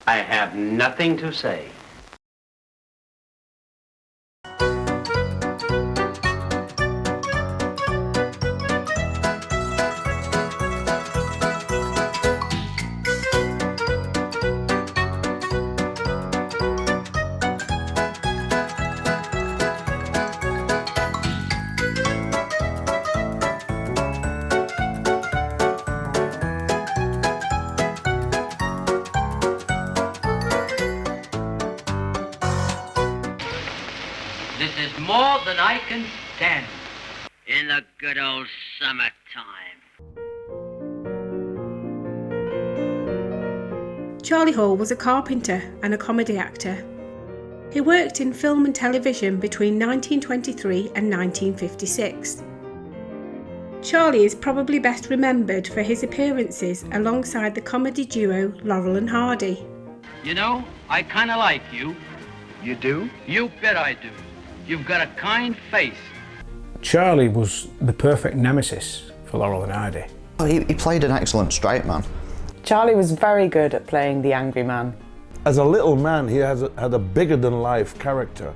I have nothing to say. This is more than I can stand in the good old summertime. Charlie Hall was a carpenter and a comedy actor. He worked in film and television between 1923 and 1956. Charlie is probably best remembered for his appearances alongside the comedy duo Laurel and Hardy. You know, I kind of like you. You do? You bet I do. You've got a kind face. Charlie was the perfect nemesis for Laurel and Hardy. Oh, he played an excellent straight man. Charlie was very good at playing the angry man. As a little man, he had a bigger-than-life character.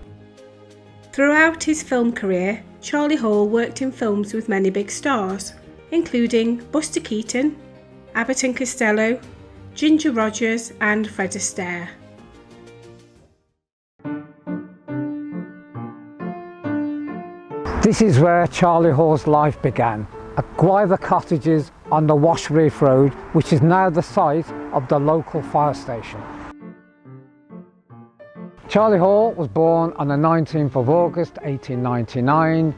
Throughout his film career, Charlie Hall worked in films with many big stars, including Buster Keaton, Abbott and Costello, Ginger Rogers and Fred Astaire. This is where Charlie Hall's life began, at Gwyther Cottages on the Wash Reef Road, which is now the site of the local fire station. Charlie Hall was born on the 19th of August 1899.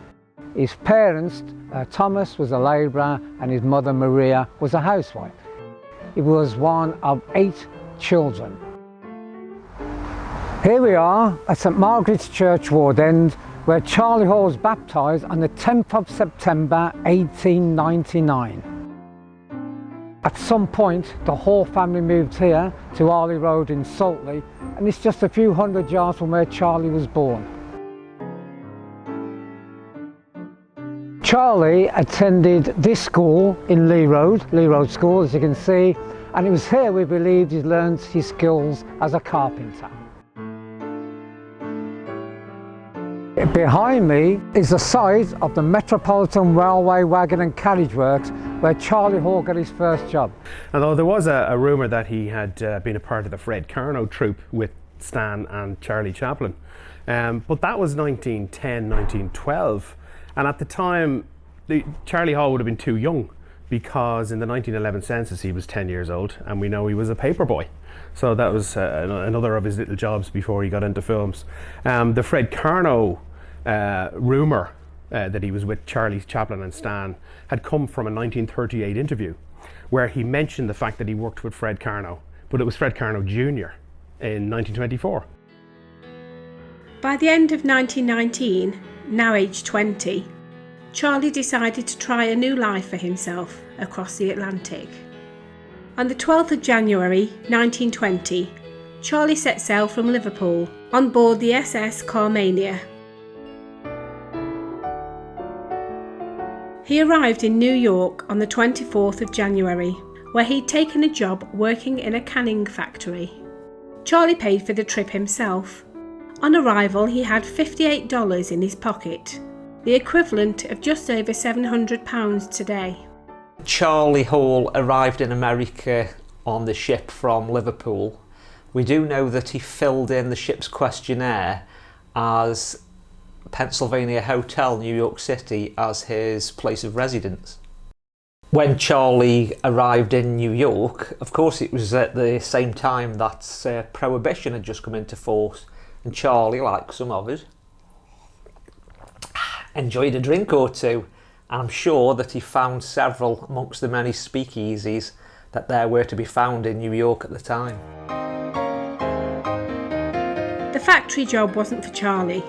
His parents, Thomas, was a labourer and his mother Maria was a housewife. He was one of 8 children. Here we are at St Margaret's Church, Ward End, where Charlie Hall was baptised on the 10th of September 1899. At some point, the Hall family moved here to Arley Road in Saltley, and it's just a few hundred yards from where Charlie was born. Charlie attended this school in Lee Road School, as you can see, and it was here we believed he learned his skills as a carpenter. Behind me is the site of the Metropolitan Railway Wagon and Carriage Works, where Charlie Hall got his first job. Although there was a rumour that he had been a part of the Fred Carno troupe with Stan and Charlie Chaplin. But that was 1910, 1912. And at the time, Charlie Hall would have been too young, because in the 1911 census he was 10 years old, and we know he was a paper boy. So that was another of his little jobs before he got into films. The Fred Carno rumour that he was with Charlie Chaplin and Stan had come from a 1938 interview where he mentioned the fact that he worked with Fred Carno, but it was Fred Carno Jr. in 1924. By the end of 1919, now aged 20, Charlie decided to try a new life for himself across the Atlantic. On the 12th of January 1920, Charlie set sail from Liverpool on board the SS Carmania. He arrived in New York on the 24th of January, where he'd taken a job working in a canning factory. Charlie paid for the trip himself. On arrival, he had $58 in his pocket, the equivalent of just over £700 today. Charlie Hall arrived in America on the ship from Liverpool. We do know that he filled in the ship's questionnaire as Pennsylvania Hotel, New York City, as his place of residence. When Charlie arrived in New York, of course it was at the same time that Prohibition had just come into force, and Charlie, like some of us, enjoyed a drink or two, and I'm sure that he found several amongst the many speakeasies that there were to be found in New York at the time. The factory job wasn't for Charlie,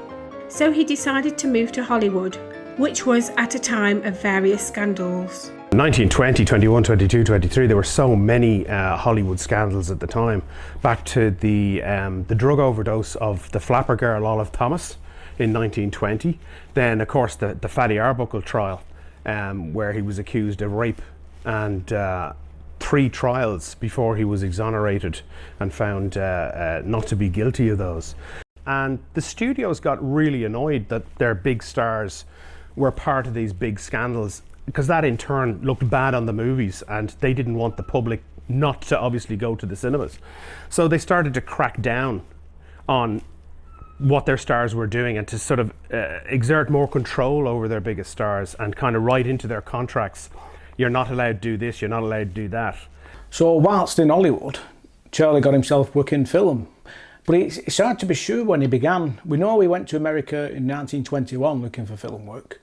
so he decided to move to Hollywood, which was at a time of various scandals. 1920, 21, 22, 23, there were so many Hollywood scandals at the time. Back to the drug overdose of the flapper girl Olive Thomas in 1920. Then, of course, the Fatty Arbuckle trial, where he was accused of rape and 3 trials before he was exonerated and found not to be guilty of those. And the studios got really annoyed that their big stars were part of these big scandals, because that in turn looked bad on the movies, and they didn't want the public not to obviously go to the cinemas. So they started to crack down on what their stars were doing, and to sort of exert more control over their biggest stars, and kind of write into their contracts, you're not allowed to do this, you're not allowed to do that. So whilst in Hollywood, Charlie got himself work in film. But it's hard to be sure when he began. We know he went to America in 1921 looking for film work.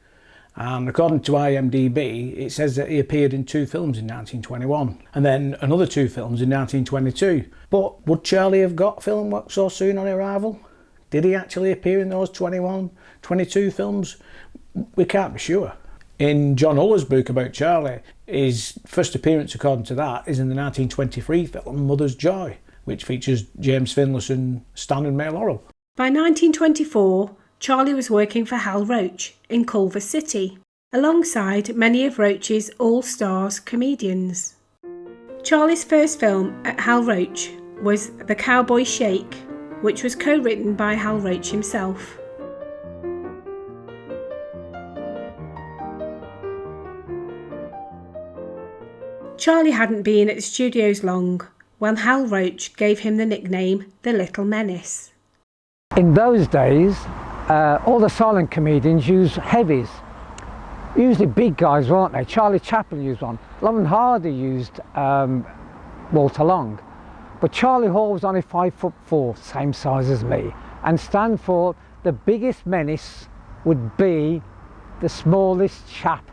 And according to IMDb, it says that he appeared in 2 films in 1921 and then another 2 films in 1922. But would Charlie have got film work so soon on arrival? Did he actually appear in those 22 films? We can't be sure. In John Uller's book about Charlie, his first appearance, according to that, is in the 1923 film Mother's Joy, which features James Finlayson, Stan and May Laurel. By 1924, Charlie was working for Hal Roach in Culver City, alongside many of Roach's all-stars comedians. Charlie's first film at Hal Roach was The Cowboy Shake, which was co-written by Hal Roach himself. Charlie hadn't been at the studios long when Hal Roach gave him the nickname The Little Menace. In those days, all the silent comedians used heavies. Usually big guys, weren't they? Charlie Chaplin used one. Laurel and Hardy used Walter Long. But Charlie Hall was only 5'4", same size as me, and stand for the biggest menace would be the smallest chap.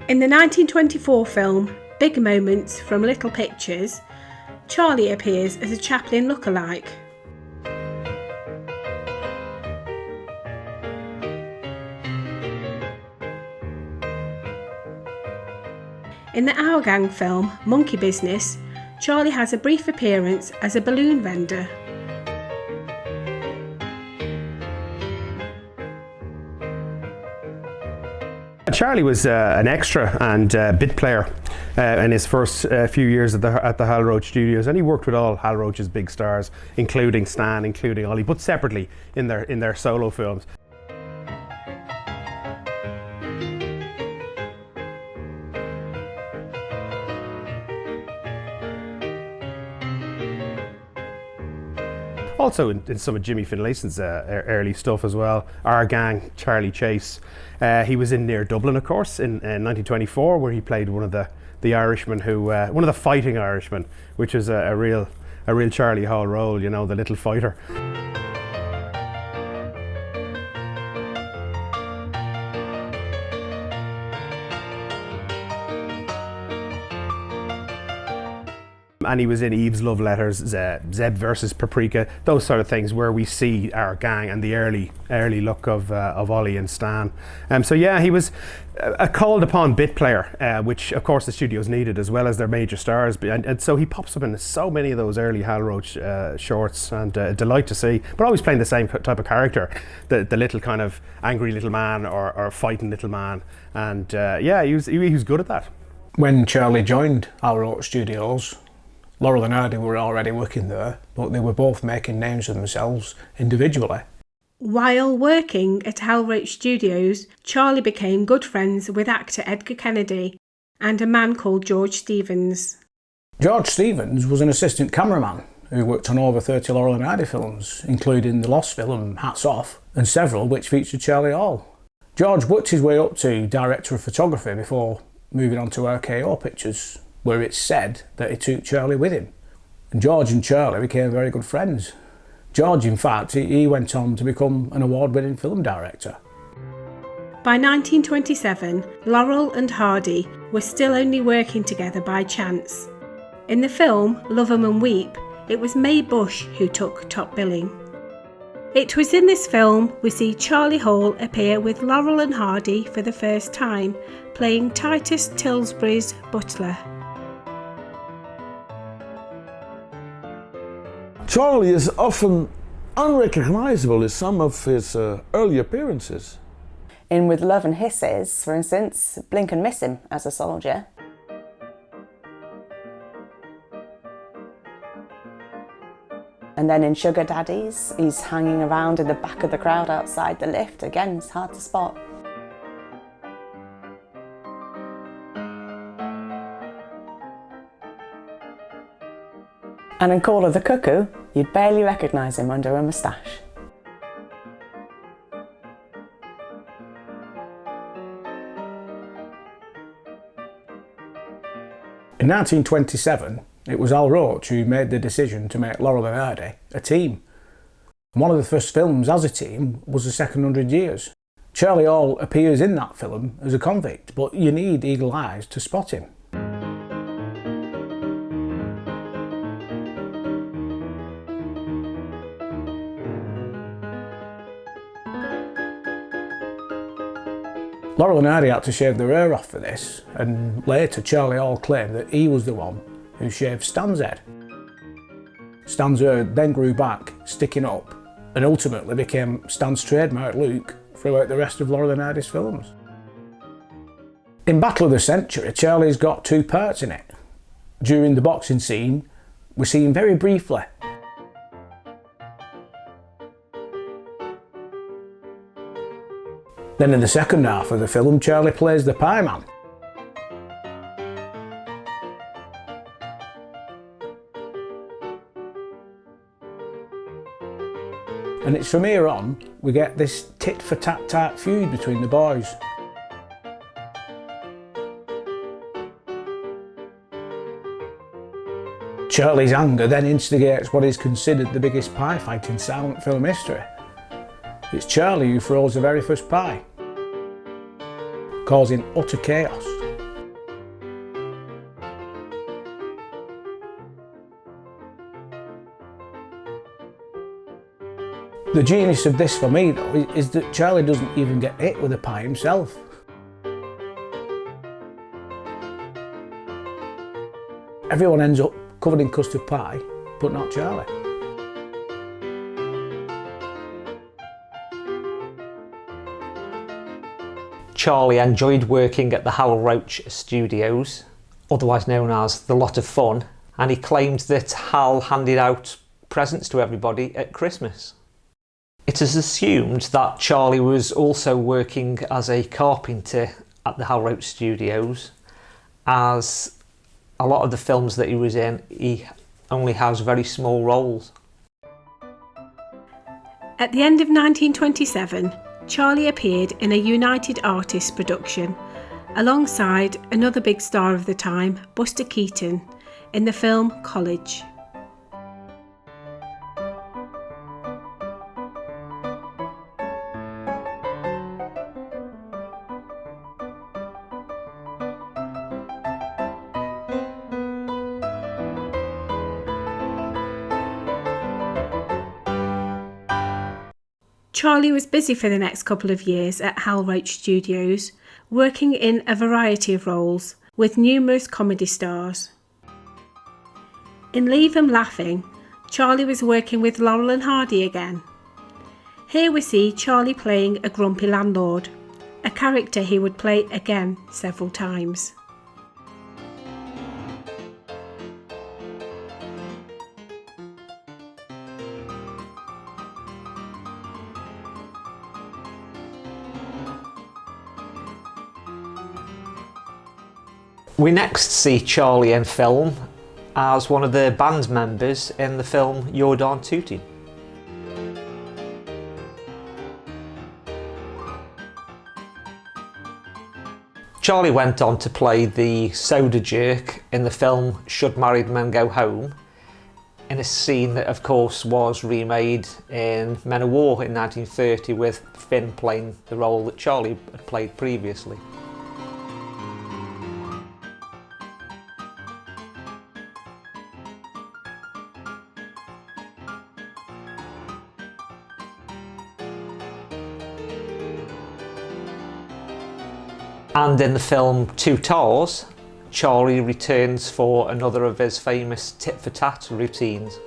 In the 1924 film Big Moments from Little Pictures, Charlie appears as a Chaplin lookalike. In the Our Gang film Monkey Business, Charlie has a brief appearance as a balloon vendor. Charlie was an extra and bit player in his first few years at the Hal Roach studios, and he worked with all Hal Roach's big stars, including Stan, including Ollie, but separately in their solo films. Also in some of Jimmy Finlayson's early stuff as well. Our Gang, Charlie Chase. He was in Near Dublin, of course, in 1924, where he played one of the Irishmen one of the fighting Irishmen, which is a real Charlie Hall role, you know, the little fighter. And he was in Eve's Love Letters, Zeb versus Paprika, those sort of things, where we see Our Gang and the early look of Ollie and Stan. So yeah, he was a called upon bit player, which of course the studios needed, as well as their major stars. And so he pops up in so many of those early Hal Roach shorts, and a delight to see. But always playing the same type of character, the little kind of angry little man or fighting little man. And yeah, he was good at that. When Charlie joined Hal Roach Studios, Laurel and Hardy were already working there, but they were both making names for themselves individually. While working at Hal Roach Studios, Charlie became good friends with actor Edgar Kennedy and a man called George Stevens. George Stevens was an assistant cameraman who worked on over 30 Laurel and Hardy films, including the Lost film Hats Off, and several which featured Charlie Hall. George worked his way up to director of photography before moving on to RKO Pictures, where it's said that he took Charlie with him. And George and Charlie became very good friends. George, in fact, he went on to become an award-winning film director. By 1927, Laurel and Hardy were still only working together by chance. In the film Love 'Em and Weep, it was Mae Bush who took top billing. It was in this film we see Charlie Hall appear with Laurel and Hardy for the first time, playing Titus Tilsbury's butler. Charlie is often unrecognisable in some of his early appearances. In With Love and Hisses, for instance, blink and miss him as a soldier. And then in Sugar Daddies, he's hanging around in the back of the crowd outside the lift. Again, it's hard to spot. And in Call of the Cuckoo, you'd barely recognise him under a moustache. In 1927, it was Al Roach who made the decision to make Laurel and Hardy a team. And one of the first films as a team was The Second 100 Years. Charlie Hall appears in that film as a convict, but you need eagle eyes to spot him. Laurel and Hardy had to shave their hair off for this, and later Charlie Hall claimed that he was the one who shaved Stan's head. Stan's hair then grew back, sticking up, and ultimately became Stan's trademark look throughout the rest of Laurel and Hardy's films. In Battle of the Century, Charlie's got two parts in it. During the boxing scene, we see him very briefly. Then in the second half of the film, Charlie plays the pie man. And it's from here on, we get this tit-for-tat type feud between the boys. Charlie's anger then instigates what is considered the biggest pie fight in silent film history. It's Charlie who throws the very first pie, causing utter chaos. The genius of this for me though is that Charlie doesn't even get hit with a pie himself. Everyone ends up covered in custard pie, but not Charlie. Charlie enjoyed working at the Roach Studios, otherwise known as The Lot of Fun, and he claimed that Hal handed out presents to everybody at Christmas. It is assumed that Charlie was also working as a carpenter at the Roach Studios, as a lot of the films that he was in, he only has very small roles. At the end of 1927, Charlie appeared in a United Artists production alongside another big star of the time, Buster Keaton, in the film College. Charlie was busy for the next couple of years at Roach Studios, working in a variety of roles with numerous comedy stars. In Leave 'Em Laughing, Charlie was working with Laurel and Hardy again. Here we see Charlie playing a grumpy landlord, a character he would play again several times. We next see Charlie in film as one of the band members in the film You're Darn Tootin'. Charlie went on to play the soda jerk in the film Should Married Men Go Home, in a scene that of course was remade in Men of War in 1930 with Finn playing the role that Charlie had played previously. And in the film Two Tars, Charlie returns for another of his famous tit-for-tat routines.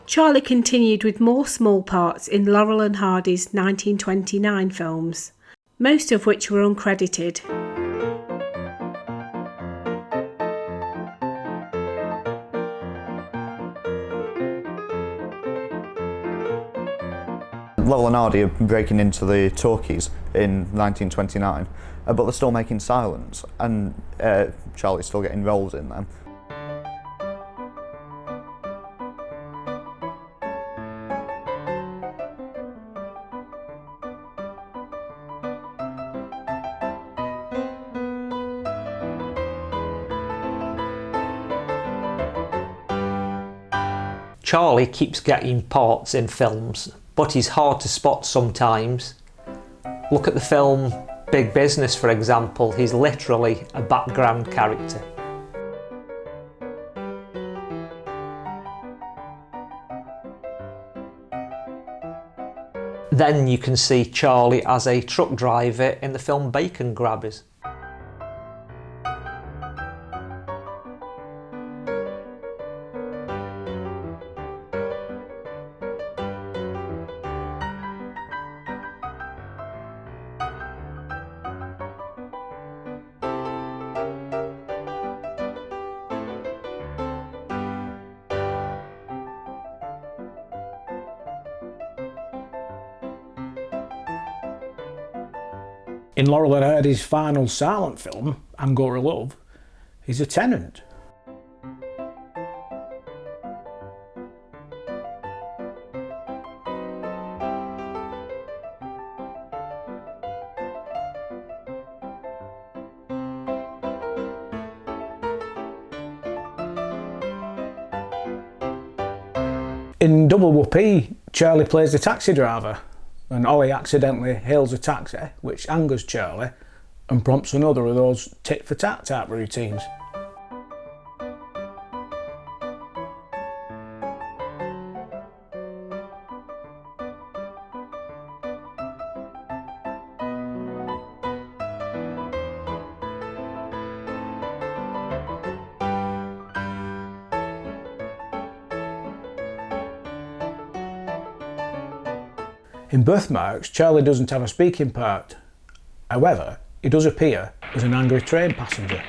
Charlie continued with more small parts in Laurel and Hardy's 1929 films, most of which were uncredited. Laurel and Hardy are breaking into the talkies in 1929, but they're still making Silence, and Charlie's still getting roles in them. Charlie keeps getting parts in films, but he's hard to spot sometimes. Look at the film Big Business, for example. He's literally a background character. Then you can see Charlie as a truck driver in the film Bacon Grabbers. In Laurel and Hardy's final silent film, Angora Love, he's a tenant. In Double Whoopee, Charlie plays the taxi driver, and Ollie accidentally hails a taxi, which angers Charlie and prompts another of those tit-for-tat type routines. In Birthmarks, Charlie doesn't have a speaking part. However, he does appear as an angry train passenger.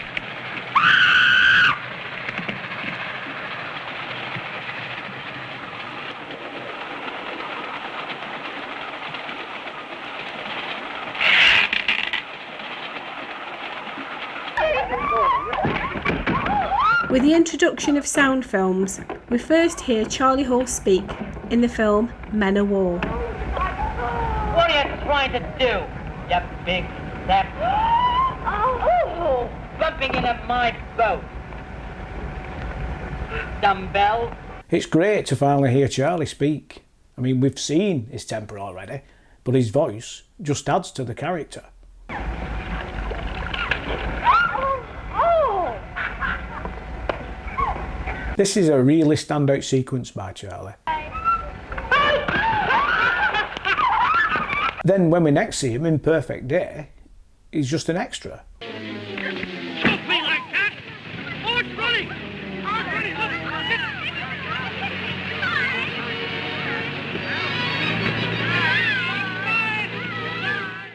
With the introduction of sound films, we first hear Charlie Hall speak in the film Men of War. What are you trying to do, you big sap? Oh, bumping into my boat. Dumbbell. It's great to finally hear Charlie speak. I mean, we've seen his temper already, but his voice just adds to the character. This is a really standout sequence by Charlie. Then when we next see him in Perfect Day, he's just an extra. Shoot me like that! Oh, it's running! Oh, it's running!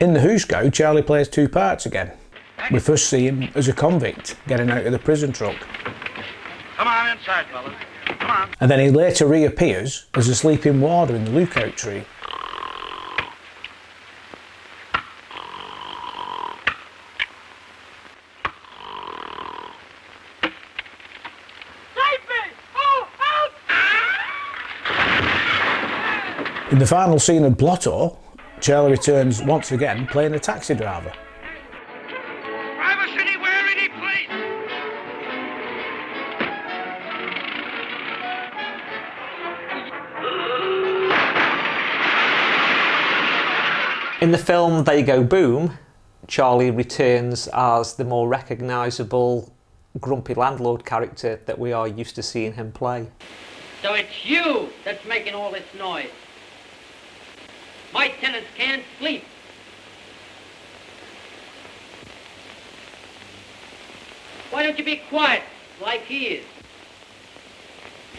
In The Hooskow, Charlie plays two parts again. We first see him as a convict getting out of the prison truck. Come on inside, fellas. Come on. And then he later reappears as a sleeping warder in the lookout tree. In the final scene of Blotto, Charlie returns once again playing a taxi driver. Drive us anywhere, any place. In the film They Go Boom, Charlie returns as the more recognisable grumpy landlord character that we are used to seeing him play. So it's you that's making all this noise. My tenants can't sleep. Why don't you be quiet like he is?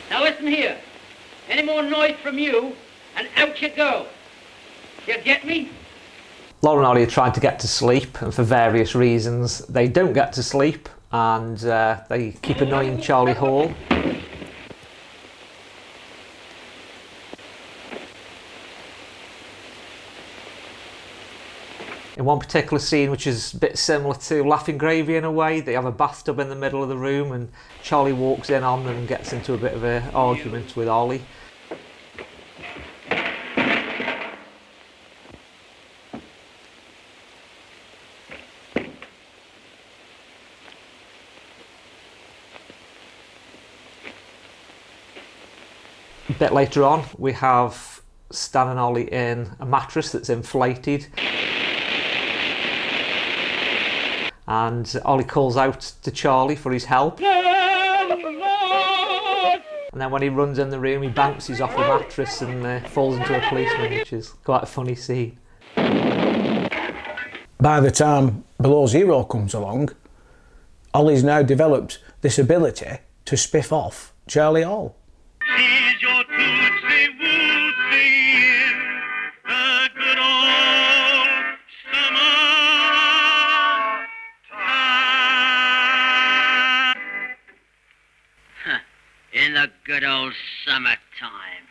Now listen here. Any more noise from you, and out you go. You get me? Laurel and Hardy are trying to get to sleep, and for various reasons they don't get to sleep, and they keep annoying Charlie Hall. In one particular scene, which is a bit similar to Laughing Gravy in a way, they have a bathtub in the middle of the room and Charlie walks in on them and gets into a bit of an argument with Ollie. A bit later on, we have Stan and Ollie in a mattress that's inflated. And Ollie calls out to Charlie for his help. And then when he runs in the room, he bounces off the mattress and falls into a policeman, which is quite a funny scene. By the time Below Zero comes along, Ollie's now developed this ability to spiff off Charlie Hall. In the good old summertime.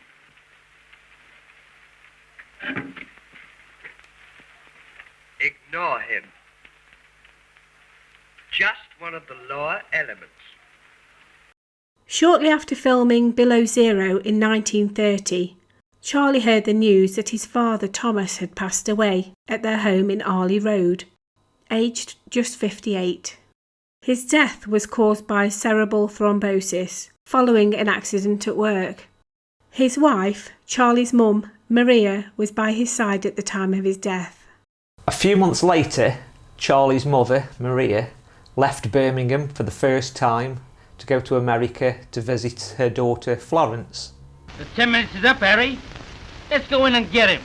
Ignore him. Just one of the lower elements. Shortly after filming Below Zero in 1930, Charlie heard the news that his father Thomas had passed away at their home in Arley Road, aged just 58. His death was caused by cerebral thrombosis following an accident at work. His wife, Charlie's mum, Maria, was by his side at the time of his death. A few months later, Charlie's mother, Maria, left Birmingham for the first time to go to America to visit her daughter Florence. The 10 minutes is up, Harry. Let's go in and get him.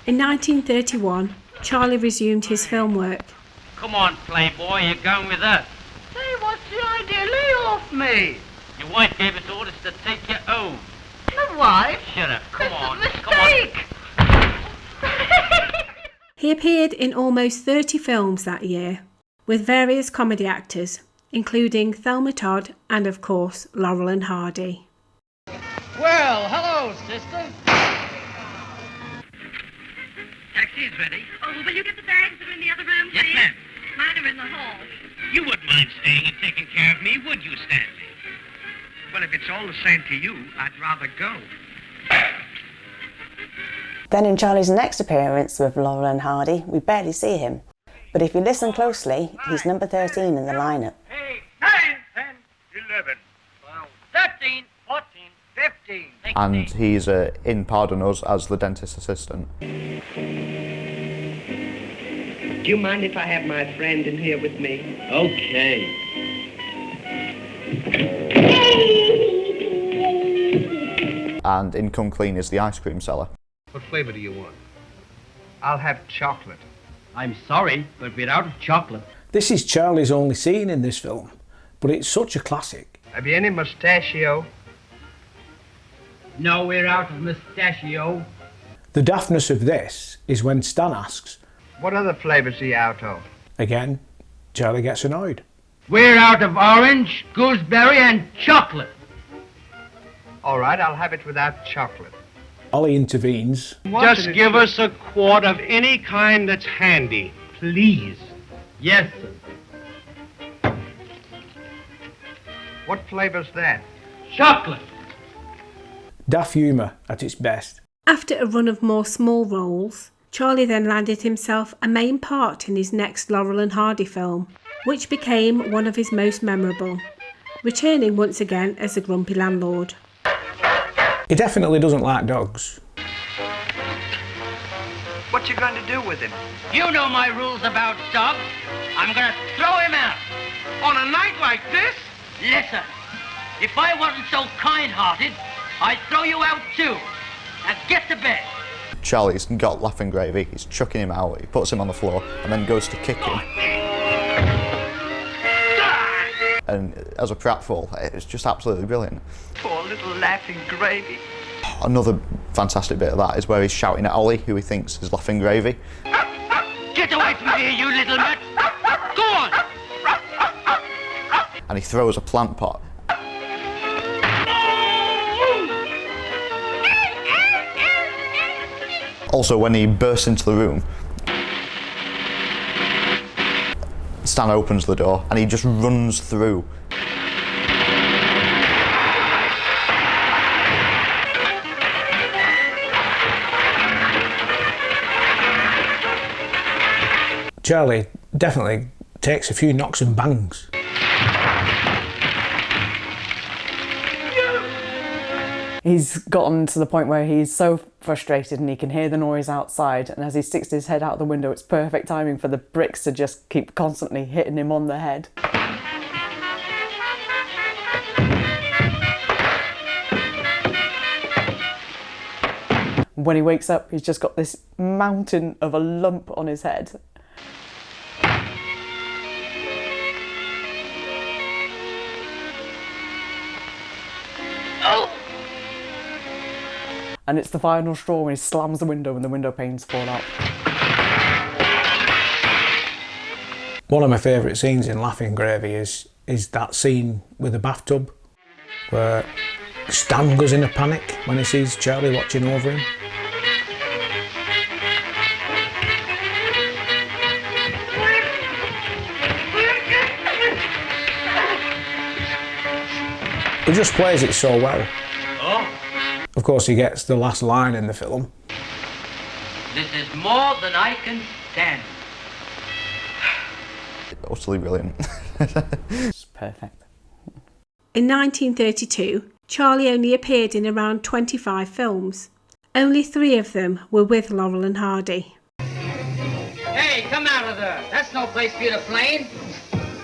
In 1931, Charlie resumed his film work. Come on, playboy, you're going with us. Hey, what's the idea? Lay off me. Your wife gave us orders to take you home. My wife? Shut up. Come on. Mistake. He appeared in almost 30 films that year, with various comedy actors, including Thelma Todd and, of course, Laurel and Hardy. Well, hello, sister. Taxi's ready. Oh, will you get the bags that are in the other room, Yes, please? ma'am. Mine are in the hall. You wouldn't mind staying and taking care of me, would you, Stanley? Well, if it's all the same to you, I'd rather go. Then in Charlie's next appearance with Laurel and Hardy, we barely see him. But if you listen closely, he's number 13 in the lineup. 9, 10, 11, 12, 13, 14, 15. And he's in Pardon Us as the dentist assistant. Do you mind if I have my friend in here with me? Okay. And in Come Clean is the ice cream seller. What flavor do you want? I'll have chocolate. I'm sorry, but we're out of chocolate. This is Charlie's only scene in this film, but it's such a classic. Have you any mustachio? No, we're out of mustachio. The daftness of this is when Stan asks, What other flavors are you out of? again, Charlie gets annoyed. We're out of orange, gooseberry, and chocolate. All right, I'll have it without chocolate. Ollie intervenes. Just give us a quart of any kind that's handy, please. Yes, sir. What flavor's that? Chocolate. Daft humour at its best. After a run of more small roles, Charlie then landed himself a main part in his next Laurel and Hardy film, which became one of his most memorable, returning once again as the grumpy landlord. He definitely doesn't like dogs. What you going to do with him? You know my rules about dogs. I'm gonna throw him out. On a night like this? Listen, if I wasn't so kind-hearted, I'd throw you out too. Now get to bed. Charlie's got Laughing Gravy, he's chucking him out, he puts him on the floor and then goes to kick him. And as a pratfall, it's just absolutely brilliant. Poor little Laughing Gravy. Another fantastic bit of that is where he's shouting at Ollie, who he thinks is laughing gravy. Get away from here, you little nut! Go on! And he throws a plant pot. Also, when he bursts into the room, Stan opens the door and he just runs through. Charlie definitely takes a few knocks and bangs. He's gotten to the point where he's so frustrated and he can hear the noise outside, and as he sticks his head out the window, it's perfect timing for the bricks to just keep constantly hitting him on the head. When he wakes up, he's just got this mountain of a lump on his head. And it's the final straw when he slams the window and the window panes fall out. One of my favourite scenes in Laughing Gravy is that scene with the bathtub, where Stan goes in a panic when he sees Charlie watching over him. He just plays it so well. Of course, he gets the last line in the film. This is more than I can stand. Utterly brilliant. It's perfect. In 1932, Charlie only appeared in around 25 films. Only 3 of them were with Laurel and Hardy. Hey, come out of there. That's no place for you to plane.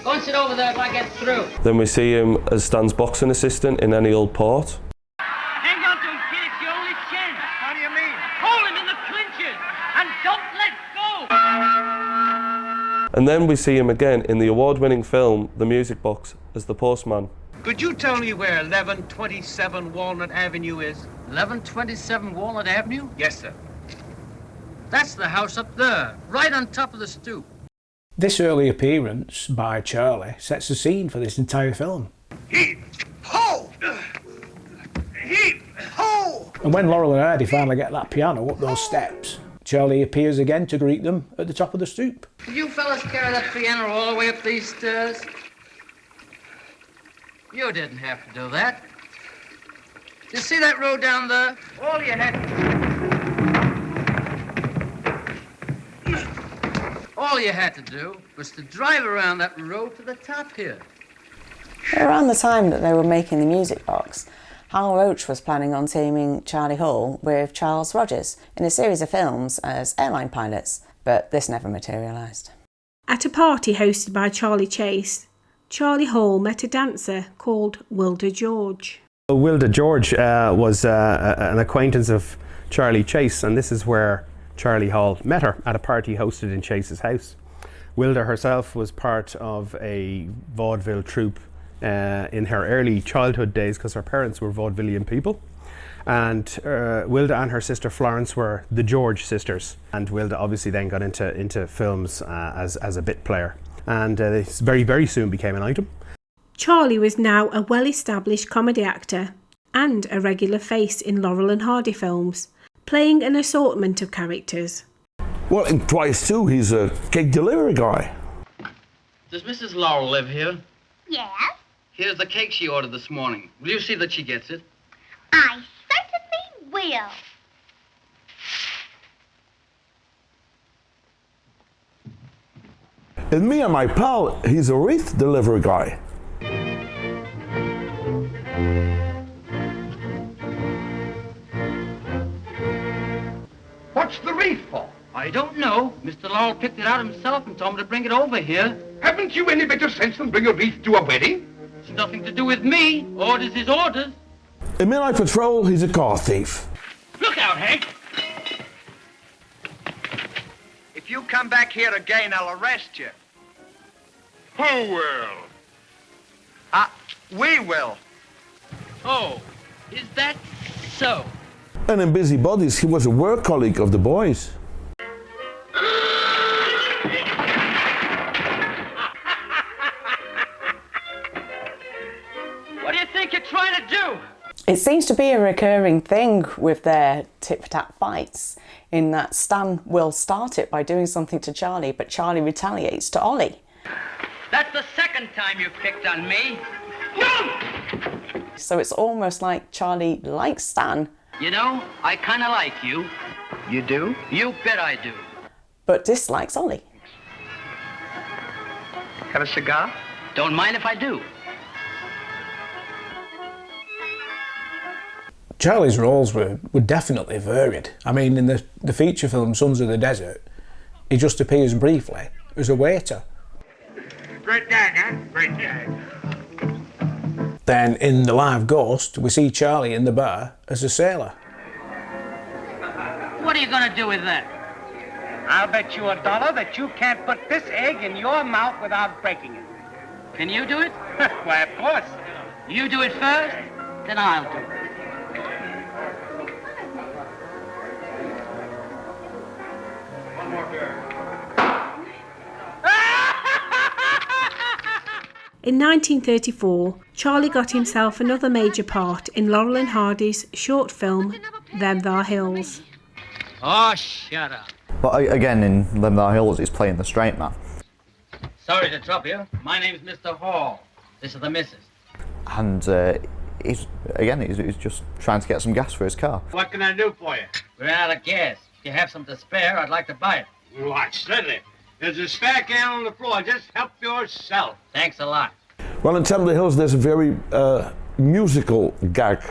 Go and sit over there till I get through. Then we see him as Stan's boxing assistant in Any Old Port. Hang on to him, kid. It's your only chance. How do you mean? Hold him in the clinches and don't let go. And then we see him again in the award-winning film The Music Box as the postman. Could you tell me where 1127 Walnut Avenue is? 1127 Walnut Avenue? Yes, sir. That's the house up there, right on top of the stoop. This early appearance by Charlie sets the scene for this entire film. Heave! Ho! Heave! Ho! And when Laurel and Hardy finally get that piano up those steps, Charlie appears again to greet them at the top of the stoop. Did you fellas carry that piano all the way up these stairs? You didn't have to do that. You see that road down there? All you had to do was to drive around that road to the top here. Around the time that they were making the music box, Hal Roach was planning on teaming Charlie Hall with Charles Rogers in a series of films as airline pilots, but this never materialised. At a party hosted by Charlie Chase, Charlie Hall met a dancer called Wilda George. Wilda George was an acquaintance of Charlie Chase, and this is where Charlie Hall met her at a party hosted in Chase's house. Wilda herself was part of a vaudeville troupe in her early childhood days because her parents were vaudevillian people. And Wilda and her sister Florence were the George sisters. And Wilda obviously then got into films as a bit player. And they very, very soon became an item. Charlie was now a well-established comedy actor and a regular face in Laurel and Hardy films, playing an assortment of characters. Well, in Twice too, he's a cake delivery guy. Does Mrs. Laurel live here? Yes, Here's the cake she ordered this morning. Will you see that she gets it? I certainly will. And me and my pal, he's a wreath delivery guy. What's the wreath for? I don't know. Mr. Laurel picked it out himself and told me to bring it over here. Haven't you any better sense than bring a wreath to a wedding? It's nothing to do with me. Orders is orders. In Midnight Patrol, he's a car thief. Look out, Hank. If you come back here again, I'll arrest you. Who will? We will. Oh, is that so? And in Busy Bodies, he was a work colleague of the boys. What do you think you're trying to do? It seems to be a recurring thing with their tit-for-tat fights, in that Stan will start it by doing something to Charlie, but Charlie retaliates to Ollie. That's the second time you picked on me. So it's almost like Charlie likes Stan. You know, I kind of like you. You do? You bet I do. But dislikes Ollie. Have a cigar? Don't mind if I do. Charlie's roles were definitely varied. I mean, in the feature film Sons of the Desert, he just appears briefly as a waiter. Great gag, huh? Great gag. Then in The Live Ghost, we see Charlie in the bar as a sailor. What are you going to do with that? I'll bet you $1 that you can't put this egg in your mouth without breaking it. Can you do it? Why, of course. You do it first, then I'll do it. In 1934, Charlie got himself another major part in Laurel and Hardy's short film, Them Thar Hills. Oh, shut up. But again, in Them Thar Hills, he's playing the straight man. Sorry to trouble you. My name's Mr. Hall. This is the missus. And he's just trying to get some gas for his car. What can I do for you? We're out of gas. If you have some to spare, I'd like to buy it. Why, certainly. There's a spare can on the floor. Just help yourself. Thanks a lot. Well, in Them Thar Hills, there's a very musical gag.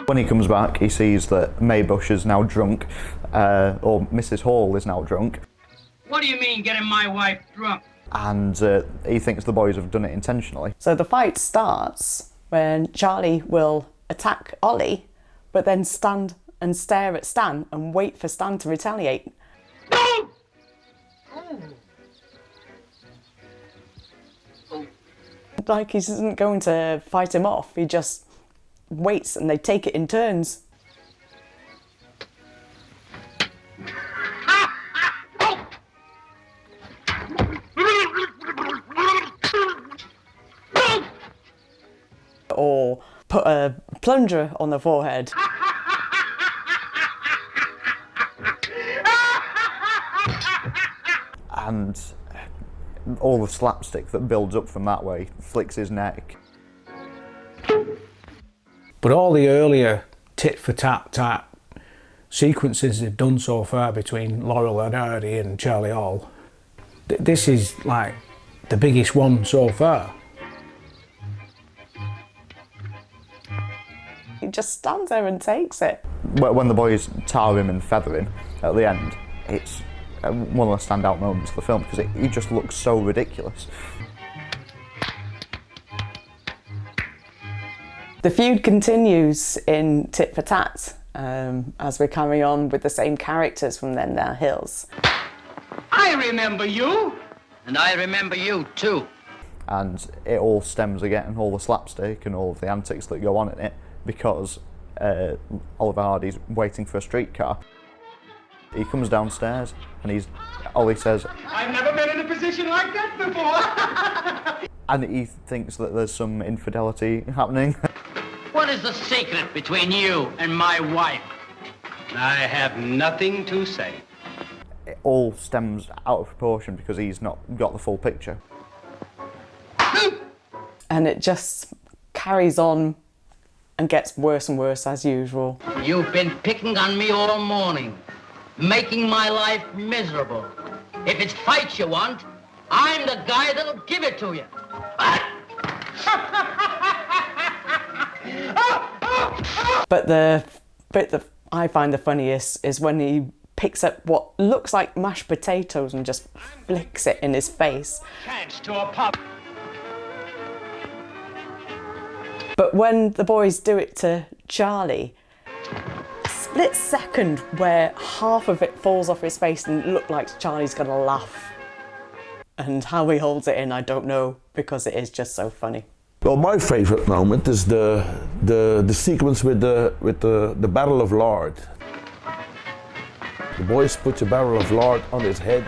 When he comes back, he sees that Maybush is now drunk, or Mrs. Hall is now drunk. What do you mean, getting my wife drunk? And he thinks the boys have done it intentionally. So the fight starts when Charlie will attack Ollie, but then stand and stare at Stan and wait for Stan to retaliate. No! Like he isn't going to fight him off, he just waits and they take it in turns. Or put a plunger on the forehead. And all the slapstick that builds up from that way, flicks his neck. But all the earlier tit-for-tat type sequences they've done so far between Laurel and Hardy and Charlie Hall, this is like the biggest one so far. He just stands there and takes it. When the boys tar him and feather him at the end, it's one of the standout moments of the film because he just looks so ridiculous. The feud continues in Tit for Tat as we carry on with the same characters from Them Thar Hills. I remember you. And I remember you, too. And it all stems again, all the slapstick and all of the antics that go on in it, because Oliver Hardy's waiting for a streetcar. He comes downstairs and Ollie says, I've never been in a position like that before. and he thinks that there's some infidelity happening. What is the secret between you and my wife? I have nothing to say. It all stems out of proportion because he's not got the full picture. And it just carries on and gets worse and worse as usual. You've been picking on me all morning, making my life miserable. If it's fights you want, I'm the guy that'll give it to you. But the bit that I find the funniest is when he picks up what looks like mashed potatoes and just flicks it in his face. Chance to a pub. But when the boys do it to Charlie, split second where half of it falls off his face and it looks like Charlie's gonna laugh. And how he holds it in, I don't know, because it is just so funny. Well, my favourite moment is the sequence with the barrel of lard. The boys put a barrel of lard on his head.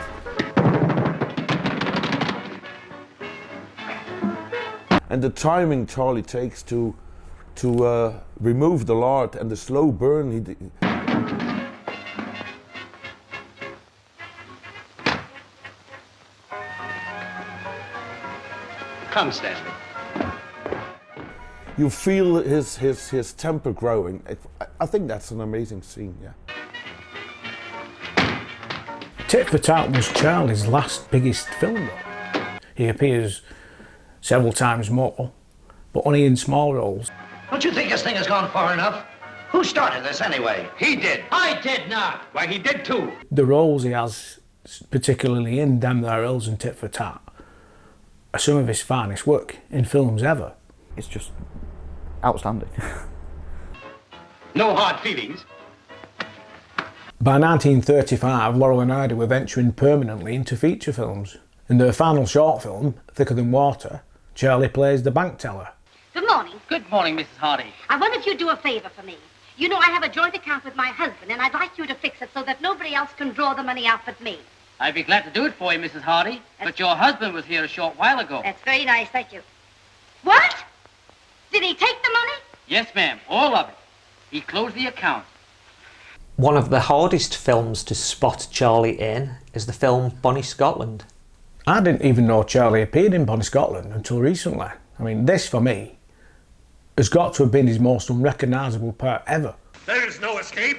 And the timing Charlie takes to remove the lard and the slow burn. Come, Stanley. You feel his temper growing. I think that's an amazing scene, yeah. Tit for Tat was Charlie's last biggest film though. He appears several times more, but only in small roles. Don't you think this thing has gone far enough? Who started this anyway? He did. I did not. Why, he did too. The roles he has, particularly in Damn There Hills and Tit for Tat, are some of his finest work in films ever. It's just outstanding. No hard feelings. By 1935, Laurel and Hardy were venturing permanently into feature films. In their final short film, Thicker Than Water, Charlie plays the bank teller. Good morning. Good morning, Mrs. Hardy. I wonder if you'd do a favor for me. You know I have a joint account with my husband, and I'd like you to fix it so that nobody else can draw the money out but me. I'd be glad to do it for you, Mrs. Hardy. But your husband was here a short while ago. That's very nice, thank you. What? Did he take the money? Yes, ma'am, all of it. He closed the account. One of the hardest films to spot Charlie in is the film Bonnie Scotland. I didn't even know Charlie appeared in Bonnie Scotland until recently. I mean, this for me has got to have been his most unrecognisable part ever. There's no escape.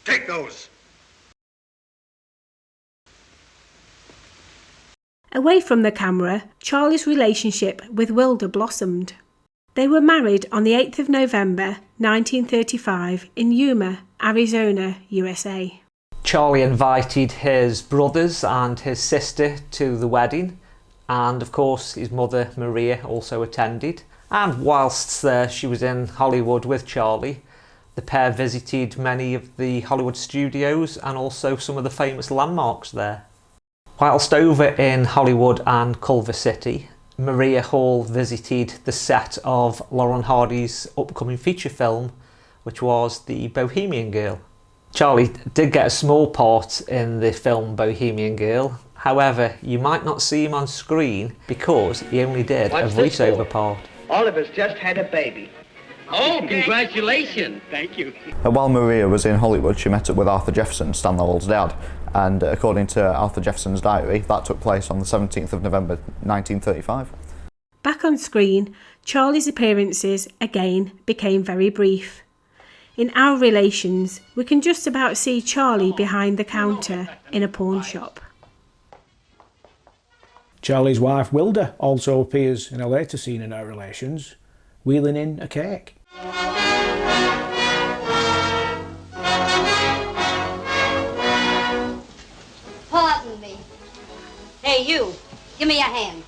Take those. Away from the camera, Charlie's relationship with Wilder blossomed. They were married on the 8th of November 1935 in Yuma, Arizona, USA. Charlie invited his brothers and his sister to the wedding, and of course his mother Maria also attended. And whilst she was in Hollywood with Charlie, the pair visited many of the Hollywood studios and also some of the famous landmarks there. Whilst over in Hollywood and Culver City, Maria Hall visited the set of Laurel and Hardy's upcoming feature film, which was The Bohemian Girl. Charlie did get a small part in the film Bohemian Girl, however you might not see him on screen because he only did a voiceover part. Oliver's just had a baby. Oh, congratulations. Thank you. While Maria was in Hollywood, she met up with Arthur Jefferson, Stan Laurel's dad, and according to Arthur Jefferson's diary, that took place on the 17th of November 1935. Back on screen, Charlie's appearances again became very brief. In Our Relations, we can just about see Charlie behind the counter in a pawn shop. Charlie's wife Wilder also appears in a later scene in Our Relations, wheeling in a cake. Pardon me. Hey, you. Give me a hand.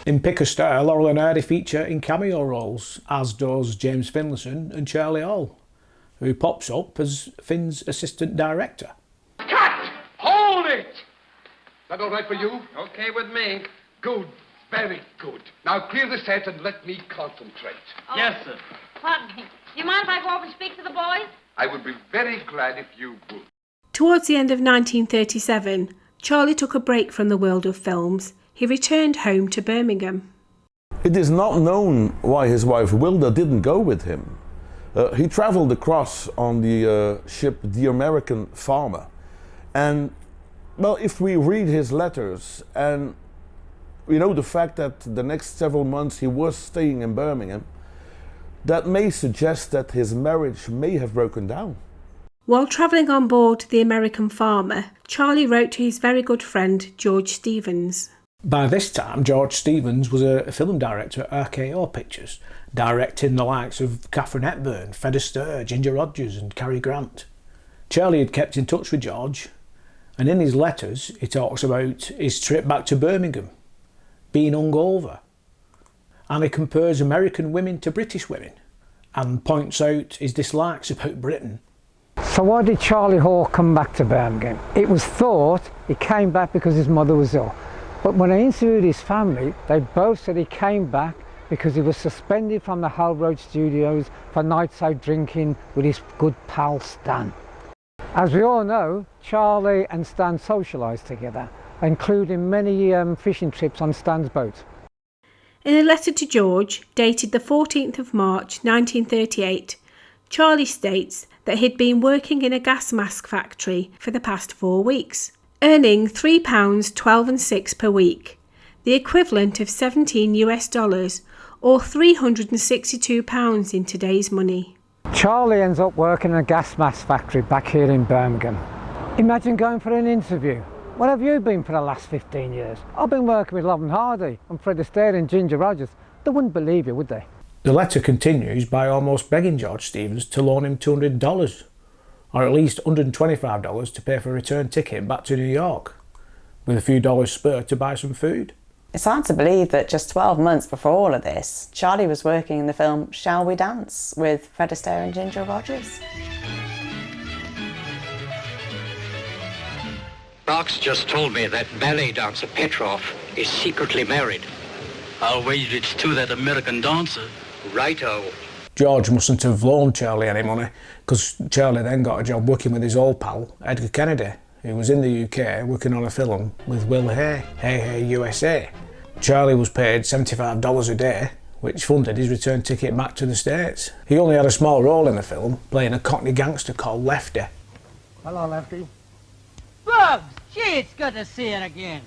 In Pick a Star, Laurel and Hardy feature in cameo roles, as does James Finlayson and Charlie Hall, who pops up as Finn's assistant director. Cut! Hold it! Is that all right for you? Okay with me. Good. Very good. Now clear the set and let me concentrate. Oh. Yes, sir. Pardon me. Do you mind if I go over and speak to the boys? I would be very glad if you would. Towards the end of 1937, Charlie took a break from the world of films. He returned home to Birmingham. It is not known why his wife Wilda didn't go with him. He travelled across on the ship The American Farmer. And, well, if we read his letters and we know the fact that the next several months he was staying in Birmingham, that may suggest that his marriage may have broken down. While travelling on board The American Farmer, Charlie wrote to his very good friend George Stevens. By this time, George Stevens was a film director at RKO Pictures, directing the likes of Katharine Hepburn, Fred Astaire, Ginger Rogers and Cary Grant. Charlie had kept in touch with George, and in his letters he talks about his trip back to Birmingham, being hungover, and he compares American women to British women, and points out his dislikes about Britain. So why did Charlie Hall come back to Birmingham? It was thought he came back because his mother was ill. But when I interviewed his family, they both said he came back because he was suspended from the Roach studios for nights out drinking with his good pal Stan. As we all know, Charlie and Stan socialised together, including many fishing trips on Stan's boat. In a letter to George, dated the 14th of March 1938, Charlie states that he'd been working in a gas mask factory for the past 4 weeks, earning £3.12 and 6 per week, the equivalent of $17 or £362 in today's money. Charlie ends up working in a gas mask factory back here in Birmingham. Imagine going for an interview. What have you been for the last 15 years? I've been working with Laurel and Hardy and Fred Astaire and Ginger Rogers. They wouldn't believe you, would they? The letter continues by almost begging George Stevens to loan him $200, or at least $125 to pay for a return ticket back to New York, with a few dollars spare to buy some food. It's hard to believe that just 12 months before all of this, Charlie was working in the film Shall We Dance with Fred Astaire and Ginger Rogers. Brock's just told me that ballet dancer Petrov is secretly married. I'll wager it's to that American dancer. Righto. George mustn't have loaned Charlie any money, because Charlie then got a job working with his old pal, Edgar Kennedy, who was in the UK working on a film with Will Hay, Hey Hey USA. Charlie was paid $75 a day, which funded his return ticket back to the States. He only had a small role in the film, playing a Cockney gangster called Lefty. Hello, Lefty. Bugs! Gee, it's good to see you again.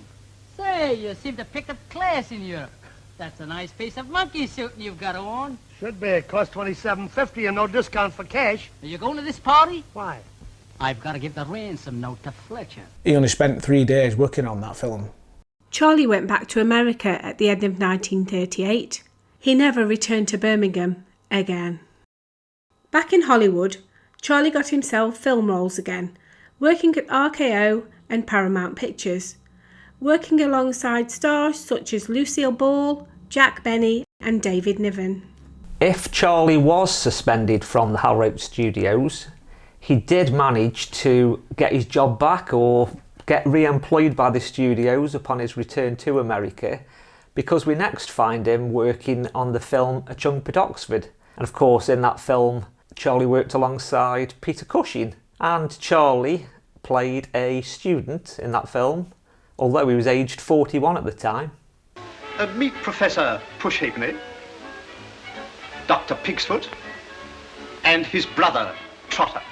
Say, you seem to pick up class in Europe. That's a nice piece of monkey suiting you've got on. Should be. It costs $27.50 and no discount for cash. Are you going to this party? Why? I've got to give the ransom note to Fletcher. He only spent 3 days working on that film. Charlie went back to America at the end of 1938. He never returned to Birmingham again. Back in Hollywood, Charlie got himself film roles again, working at RKO and Paramount Pictures, working alongside stars such as Lucille Ball, Jack Benny and David Niven. If Charlie was suspended from the Roach studios, he did manage to get his job back or get re-employed by the studios upon his return to America, because we next find him working on the film A Chunk at Oxford. And of course in that film Charlie worked alongside Peter Cushing, and Charlie played a student in that film, although he was aged 41 at the time. Meet Professor Pushhalfpenny, Dr. Pigsfoot, and his brother, Trotter.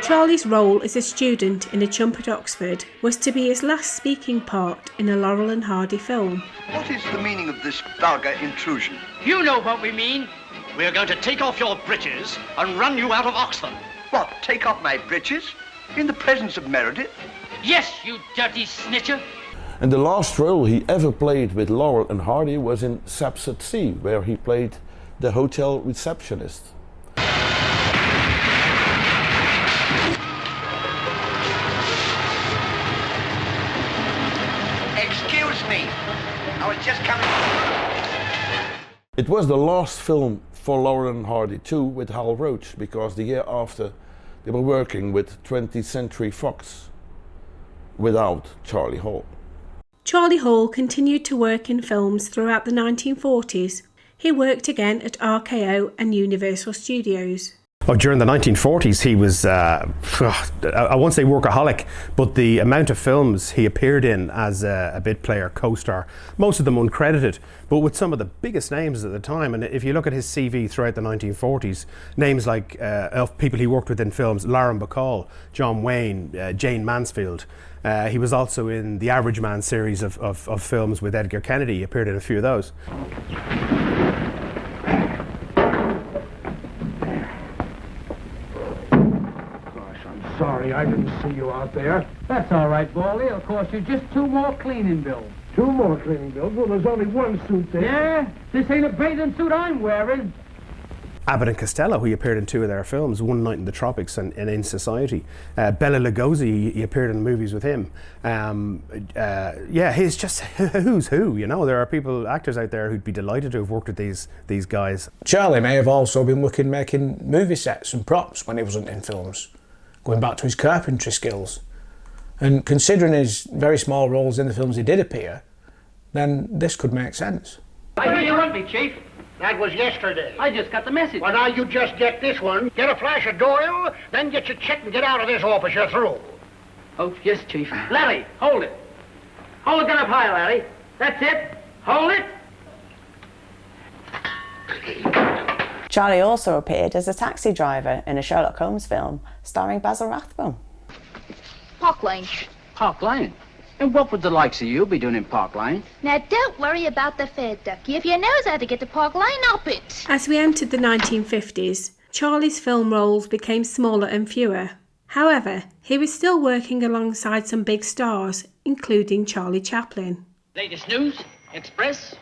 Charlie's role as a student in A Chump at Oxford was to be his last speaking part in a Laurel and Hardy film. What is the meaning of this vulgar intrusion? You know what we mean. We're going to take off your breeches and run you out of Oxford. What, take off my breeches? In the presence of Meredith? Yes, you dirty snitcher. And the last role he ever played with Laurel and Hardy was in Saps at Sea, where he played the hotel receptionist. Excuse me, I was just coming. It was the last film for Laurel and Hardy too with Hal Roach, because the year after they were working with 20th Century Fox without Charlie Hall. Charlie Hall continued to work in films throughout the 1940s. He worked again at RKO and Universal Studios. Oh, during the 1940s, he was, I won't say workaholic, but the amount of films he appeared in as a bit player, co-star, most of them uncredited, but with some of the biggest names at the time. And if you look at his CV throughout the 1940s, names like of people he worked with in films, Lauren Bacall, John Wayne, Jane Mansfield. He was also in the Average Man series of films with Edgar Kennedy. He appeared in a few of those. Sorry, I didn't see you out there. That's all right, Baldy. It'll cost you just 2 more cleaning bills. 2 more cleaning bills? Well, there's only 1 suit there. Yeah? This ain't a bathing suit I'm wearing. Abbott and Costello, he appeared in 2 of their films, One Night in the Tropics and In Society. Bela Lugosi, he appeared in movies with him. Yeah, he's just who's who, you know. There are actors out there who'd be delighted to have worked with these guys. Charlie may have also been making movie sets and props when he wasn't in films, going back to his carpentry skills. And considering his very small roles in the films he did appear, then this could make sense. I hear you want me, Chief. That was yesterday. I just got the message. Well, now you just get this one, get a flash of Doyle, then get your check and get out of this office. You're through. Oh, yes, Chief. Larry, hold it. Hold the gun up high, Larry. That's it. Hold it. Charlie also appeared as a taxi driver in a Sherlock Holmes film starring Basil Rathbone. Park Lane. Park Lane? And what would the likes of you be doing in Park Lane? Now, don't worry about the fare, Ducky. If you knows how to get to Park Lane, up it. As we entered the 1950s, Charlie's film roles became smaller and fewer. However, he was still working alongside some big stars, including Charlie Chaplin. Latest news? Express?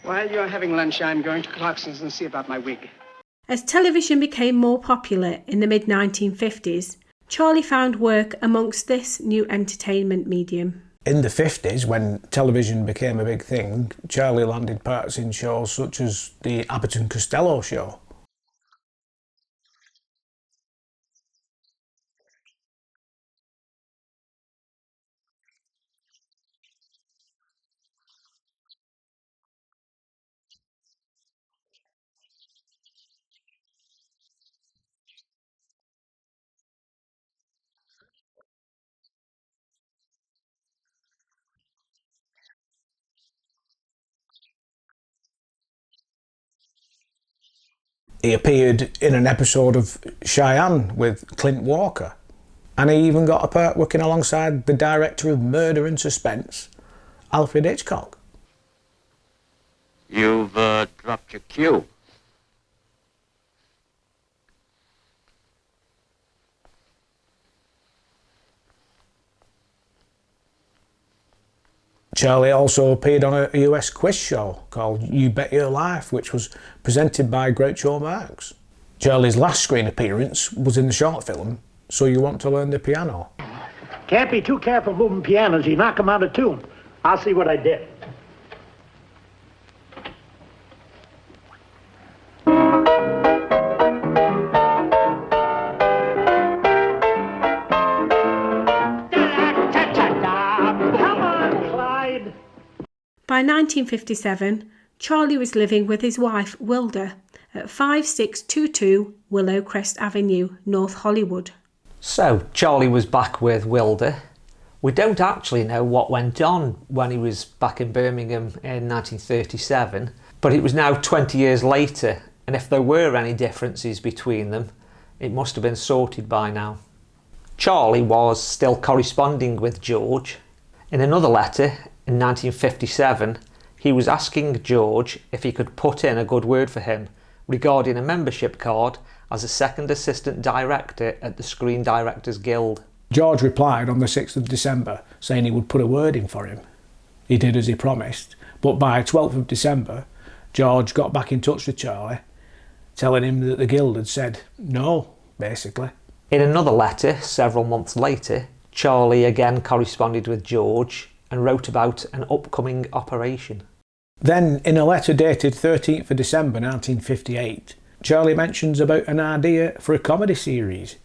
While you're having lunch, I'm going to Clarkson's and see about my wig. As television became more popular in the mid-1950s, Charlie found work amongst this new entertainment medium. In the 50s, when television became a big thing, Charlie landed parts in shows such as the Abbott and Costello show. He appeared in an episode of Cheyenne with Clint Walker, and he even got a part working alongside the director of Murder and Suspense, Alfred Hitchcock. You've dropped your cue. Charlie also appeared on a US quiz show called You Bet Your Life, which was presented by Groucho Marx. Charlie's last screen appearance was in the short film So You Want to Learn the Piano. Can't be too careful moving pianos. You knock them out of tune. I'll see what I did. By 1957, Charlie was living with his wife, Wilda, at 5622 Willow Crest Avenue, North Hollywood. So, Charlie was back with Wilda. We don't actually know what went on when he was back in Birmingham in 1937, but it was now 20 years later, and if there were any differences between them, it must have been sorted by now. Charlie was still corresponding with George. In another letter, in 1957, he was asking George if he could put in a good word for him regarding a membership card as a second assistant director at the Screen Directors Guild. George replied on the 6th of December saying he would put a word in for him. He did as he promised, but by 12th of December, George got back in touch with Charlie, telling him that the Guild had said no, basically. In another letter, several months later, Charlie again corresponded with George and wrote about an upcoming operation. Then, in a letter dated 13th of December 1958, Charlie mentions about an idea for a comedy series.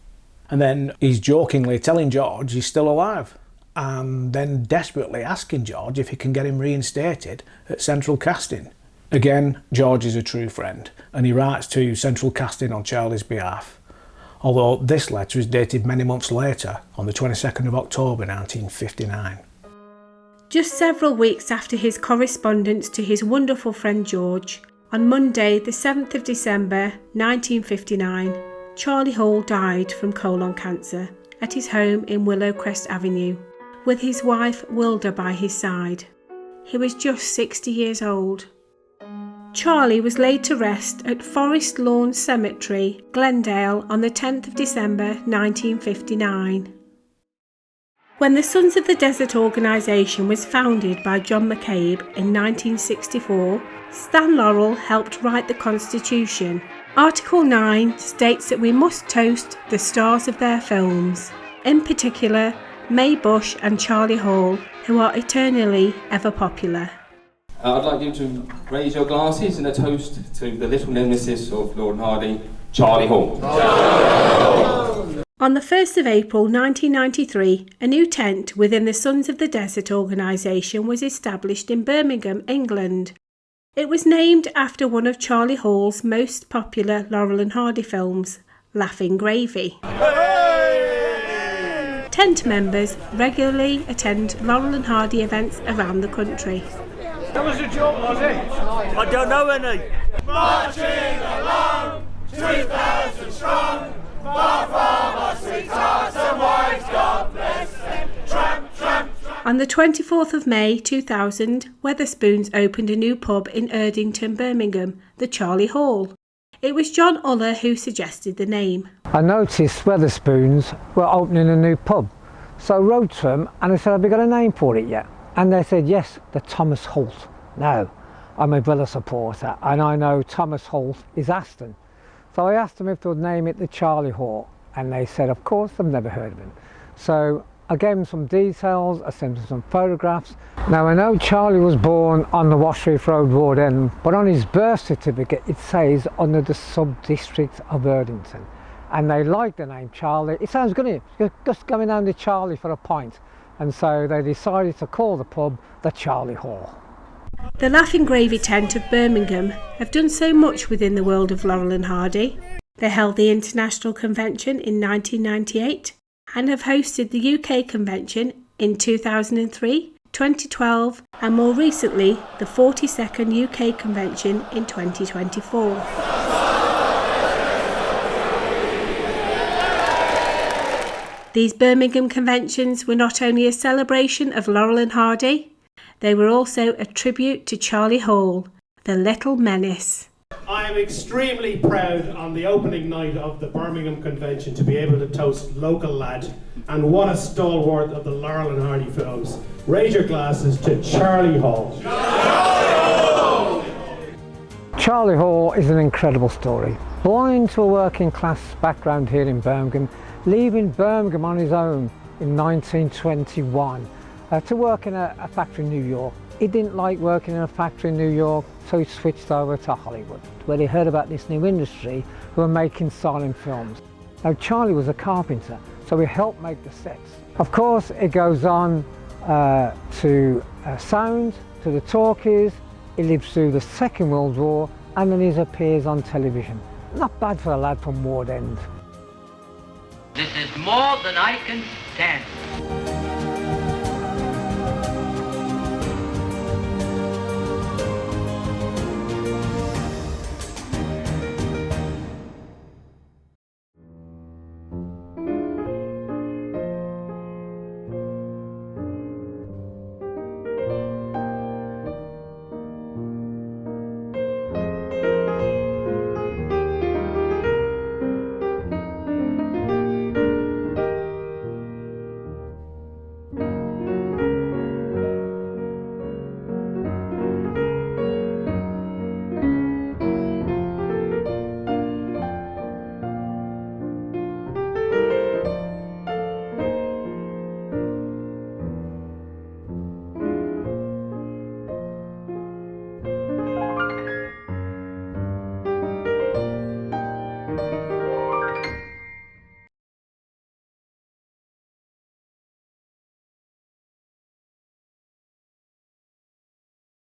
And then he's jokingly telling George he's still alive, and then desperately asking George if he can get him reinstated at Central Casting. Again, George is a true friend, and he writes to Central Casting on Charlie's behalf, although this letter is dated many months later, on the 22nd of October 1959. Just several weeks after his correspondence to his wonderful friend George, on Monday the 7th of December 1959, Charlie Hall died from colon cancer at his home in Willow Crest Avenue, with his wife Wilda by his side. He was just 60 years old. Charlie was laid to rest at Forest Lawn Cemetery, Glendale, on the 10th of December 1959. When the Sons of the Desert organisation was founded by John McCabe in 1964, Stan Laurel helped write the Constitution. Article 9 states that we must toast the stars of their films, in particular Mae Bush and Charlie Hall, who are eternally ever popular. I'd like you to raise your glasses in a toast to the little nemesis of Laurel and Hardy, Charlie Hall. On the 1st of April 1993, a new tent within the Sons of the Desert organisation was established in Birmingham, England. It was named after one of Charlie Hall's most popular Laurel and Hardy films, Laughing Gravy. Tent members regularly attend Laurel and Hardy events around the country. That was a joke, was it? I don't know any. Marching along, 2,000 strong, far from our sweethearts and wives, God bless them. Tramp, tramp, tramp. On the 24th of May 2000, Wetherspoons opened a new pub in Erdington, Birmingham, the Charlie Hall. It was John Uller who suggested the name. I noticed Wetherspoons were opening a new pub, so I wrote to them and I said, have you got a name for it yet? And they said, yes, the Thomas Holt. Now, I'm a Villa supporter and I know Thomas Holt is Aston. So I asked them if they would name it the Charlie Hall, and they said, of course, they've never heard of it. So I gave them some details, I sent them some photographs. Now I know Charlie was born on the Washreef Road, Ward End, but on his birth certificate it says under the sub-district of Erdington. And they like the name Charlie. It sounds good, you're just going down to Charlie for a pint. And so they decided to call the pub the Charlie Hall. The Laughing Gravy tent of Birmingham have done so much within the world of Laurel and Hardy. They held the International Convention in 1998 and have hosted the UK Convention in 2003, 2012 and more recently the 42nd UK Convention in 2024. These Birmingham conventions were not only a celebration of Laurel and Hardy, they were also a tribute to Charlie Hall, the Little Menace. I am extremely proud on the opening night of the Birmingham Convention to be able to toast local lad, and what a stalwart of the Laurel and Hardy films. Raise your glasses to Charlie Hall. Charlie Hall is an incredible story. Born into a working class background here in Birmingham, leaving Birmingham on his own in 1921 to work in a factory in New York. He didn't like working in a factory in New York, so he switched over to Hollywood, where he heard about this new industry who were making silent films. Now Charlie was a carpenter, so he helped make the sets. Of course, it goes on to sound, to the talkies. He lives through the Second World War, and then he appears on television. Not bad for a lad from Ward End. This is more than I can stand.